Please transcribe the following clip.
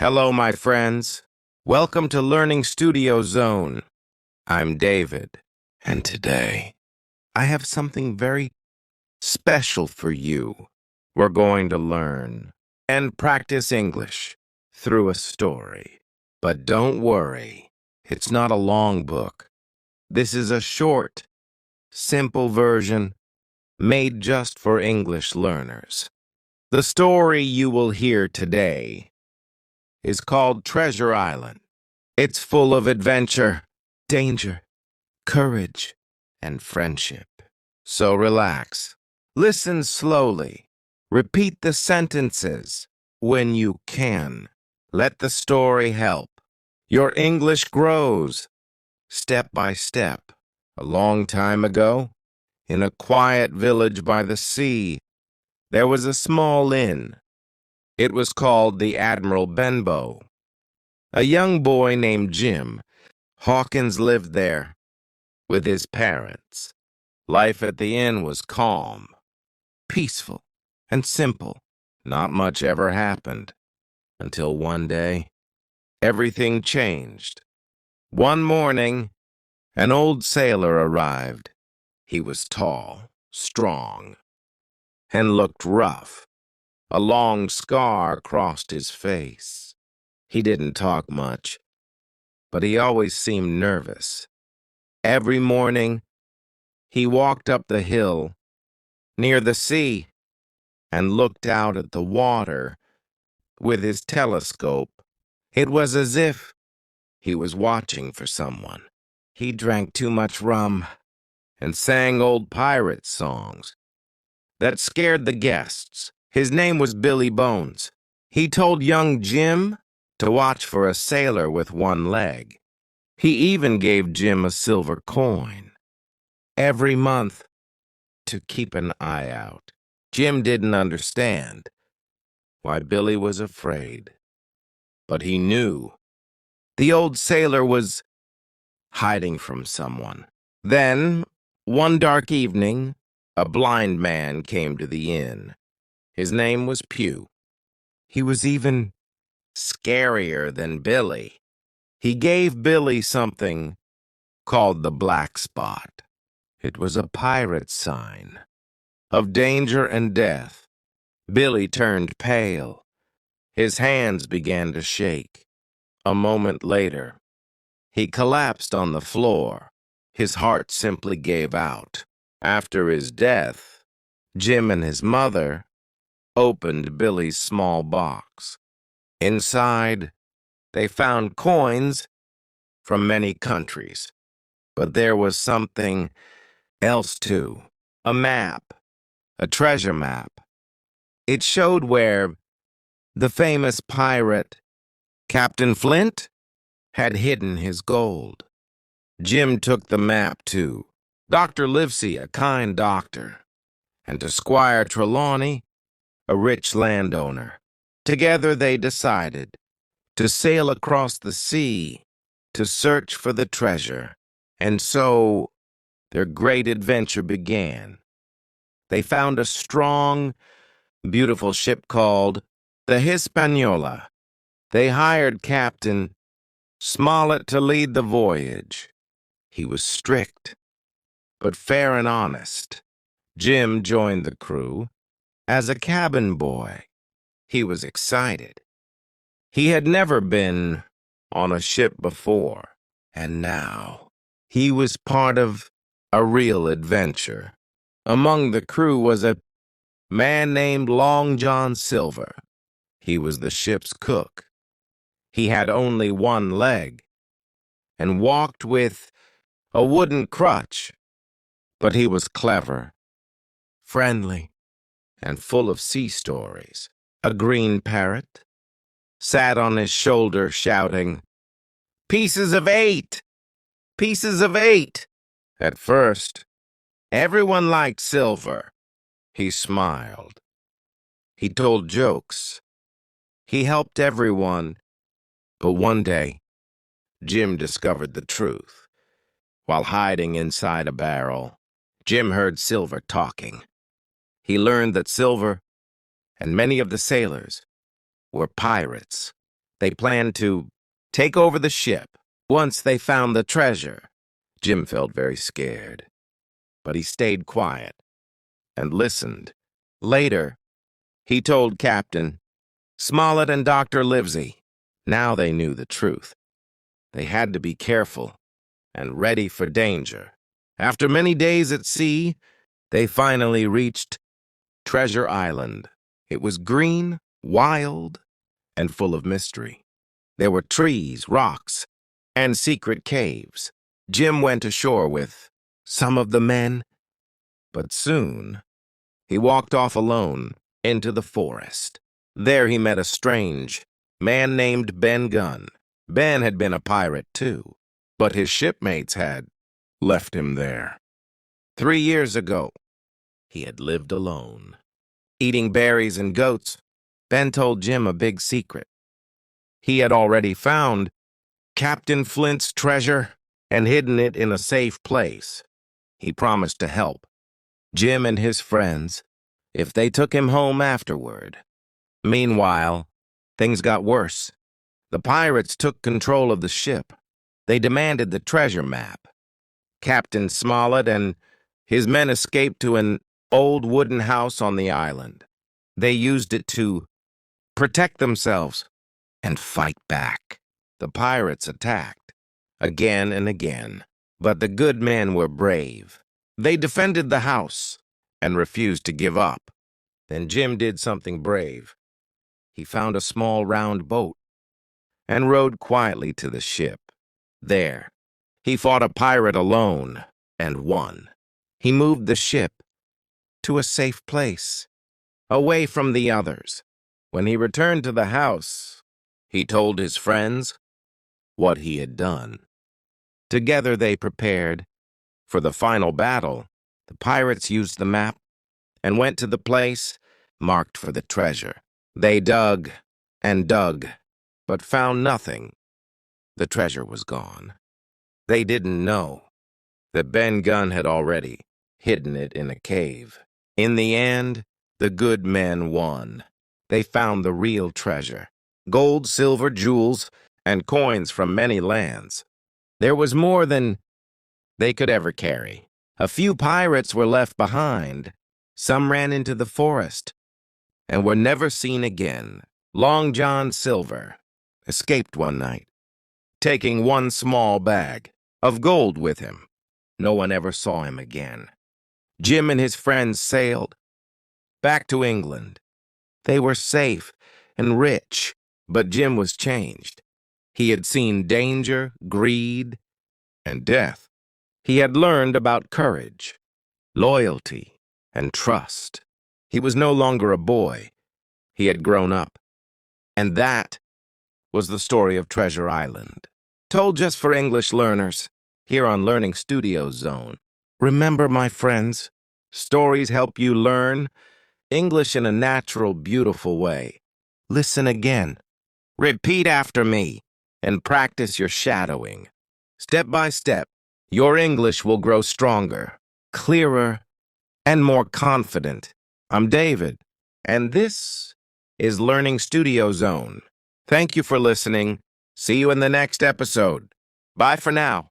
Hello, my friends. Welcome to Learning Studio Zone. I'm David, and today I have something very special for you. We're going to learn and practice English through a story. But don't worry, it's not a long book. This is a short, simple version made just for English learners. The story you will hear today is called Treasure Island. It's full of adventure, danger, courage, and friendship. So relax. Listen slowly. Repeat the sentences when you can. Let the story help. Your English grows step by step. A long time ago, in a quiet village by the sea, there was a small inn. It was called the Admiral Benbow. A young boy named Jim Hawkins lived there with his parents. Life at the inn was calm, peaceful, and simple. Not much ever happened until one day, everything changed. One morning, an old sailor arrived. He was tall, strong, and looked rough. A long scar crossed his face. He didn't talk much, but he always seemed nervous. Every morning, he walked up the hill near the sea and looked out at the water with his telescope. It was as if he was watching for someone. He drank too much rum and sang old pirate songs that scared the guests. His name was Billy Bones. He told young Jim to watch for a sailor with one leg. He even gave Jim a silver coin every month to keep an eye out. Jim didn't understand why Billy was afraid, but he knew the old sailor was hiding from someone. Then, one dark evening, a blind man came to the inn. His name was Pew. He was even scarier than Billy. He gave Billy something called the black spot. It was a pirate sign of danger and death. Billy turned pale. His hands began to shake. A moment later, he collapsed on the floor. His heart simply gave out. After his death, Jim and his mother opened Billy's small box. Inside, they found coins from many countries. But there was something else too. A map. A treasure map. It showed where the famous pirate, Captain Flint, had hidden his gold. Jim took the map to Dr. Livesey, a kind doctor, and to Squire Trelawney, a rich landowner. Together they decided to sail across the sea to search for the treasure. And so their great adventure began. They found a strong, beautiful ship called the Hispaniola. They hired Captain Smollett to lead the voyage. He was strict, but fair and honest. Jim joined the crew as a cabin boy. He was excited. He had never been on a ship before, and now he was part of a real adventure. Among the crew was a man named Long John Silver. He was the ship's cook. He had only one leg and walked with a wooden crutch, but he was clever, friendly, and full of sea stories. A green parrot sat on his shoulder shouting, "Pieces of 8! Pieces of 8!" At first, everyone liked Silver. He smiled. He told jokes. He helped everyone. But one day, Jim discovered the truth. While hiding inside a barrel, Jim heard Silver talking. He learned that Silver and many of the sailors were pirates. They planned to take over the ship once they found the treasure. Jim felt very scared, but he stayed quiet and listened. Later, he told Captain Smollett and Dr. Livesey. Now they knew the truth. They had to be careful and ready for danger. After many days at sea, they finally reached Treasure Island. It was green, wild, and full of mystery. There were trees, rocks, and secret caves. Jim went ashore with some of the men, but soon he walked off alone into the forest. There he met a strange man named Ben Gunn. Ben had been a pirate too, but his shipmates had left him there. 3 years ago, he had lived alone, eating berries and goats. Ben told Jim a big secret. He had already found Captain Flint's treasure and hidden it in a safe place. He promised to help Jim and his friends if they took him home afterward. Meanwhile, things got worse. The pirates took control of the ship. They demanded the treasure map. Captain Smollett and his men escaped to an old wooden house on the island. They used it to protect themselves and fight back. The pirates attacked again and again, but the good men were brave. They defended the house and refused to give up. Then Jim did something brave. He found a small round boat and rowed quietly to the ship. There, he fought a pirate alone and won. He moved the ship to a safe place, away from the others. When he returned to the house, he told his friends what he had done. Together they prepared for the final battle. The pirates used the map and went to the place marked for the treasure. They dug and dug, but found nothing. The treasure was gone. They didn't know that Ben Gunn had already hidden it in a cave. In the end, the good men won. They found the real treasure: gold, silver, jewels, and coins from many lands. There was more than they could ever carry. A few pirates were left behind. Some ran into the forest and were never seen again. Long John Silver escaped one night, taking one small bag of gold with him. No one ever saw him again. Jim and his friends sailed back to England. They were safe and rich, but Jim was changed. He had seen danger, greed, and death. He had learned about courage, loyalty, and trust. He was no longer a boy. He had grown up. And that was the story of Treasure Island, told just for English learners, here on Learning Studio Zone. Remember, my friends, stories help you learn English in a natural, beautiful way. Listen again. Repeat after me and practice your shadowing. Step by step, your English will grow stronger, clearer, and more confident. I'm David, and this is Learning Studio Zone. Thank you for listening. See you in the next episode. Bye for now.